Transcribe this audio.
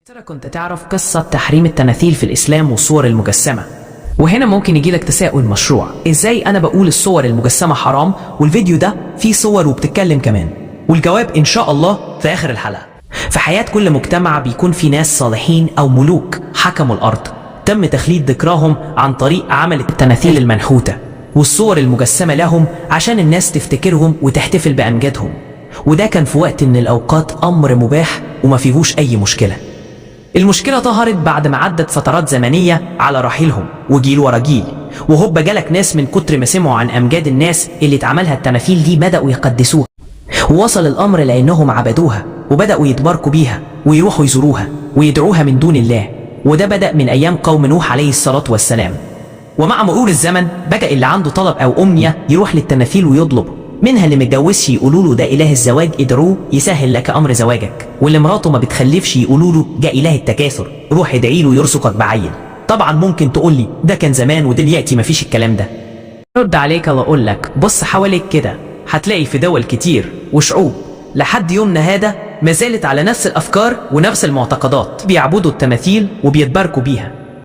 ترى كنت تعرف قصة تحريم التماثيل في الإسلام والصور المجسمة؟ وهنا ممكن يجيلك تساؤل مشروع، إزاي أنا بقول الصور المجسمة حرام والفيديو ده فيه صور وبتتكلم كمان؟ والجواب إن شاء الله في آخر الحلقة. في حياة كل مجتمع بيكون في ناس صالحين أو ملوك حكموا الأرض، تم تخليد ذكراهم عن طريق عمل التماثيل المنحوتة والصور المجسمة لهم عشان الناس تفتكرهم وتحتفل بأمجادهم، وده كان في وقت من الأوقات أمر مباح وما فيهوش أي مشكلة. المشكلة ظهرت بعد ما عدت فترات زمنية على رحيلهم وجيل ورا جيل، وهوب جالك ناس من كتر ما سمعوا عن أمجاد الناس اللي اتعملها التماثيل دي بدأوا يقدسوها، ووصل الأمر لأنهم عبدوها وبدأوا يتباركوا بيها ويروحوا يزوروها ويدعوها من دون الله. وده بدأ من أيام قوم نوح عليه الصلاة والسلام. ومع مرور الزمن بقى اللي عنده طلب أو أمنية يروح للتماثيل ويطلب منها. اللي متجوزش يقولوا له ده إله الزواج ادعوه يسهل لك أمر زواجك، واللي مراته ما بتخلفش يقولوا له ده إله التكاثر روح ادعي له يرزقك بعيل. طبعا ممكن تقول لي ده كان زمان ودلوقتي مفيش الكلام ده. رد عليك الله اقول لك بص حواليك كده، هتلاقي في دول كتير وشعوب لحد يومنا هذا ما زالت على نفس الأفكار ونفس المعتقدات، بيعبدوا التماثيل وبيتباركوا بيها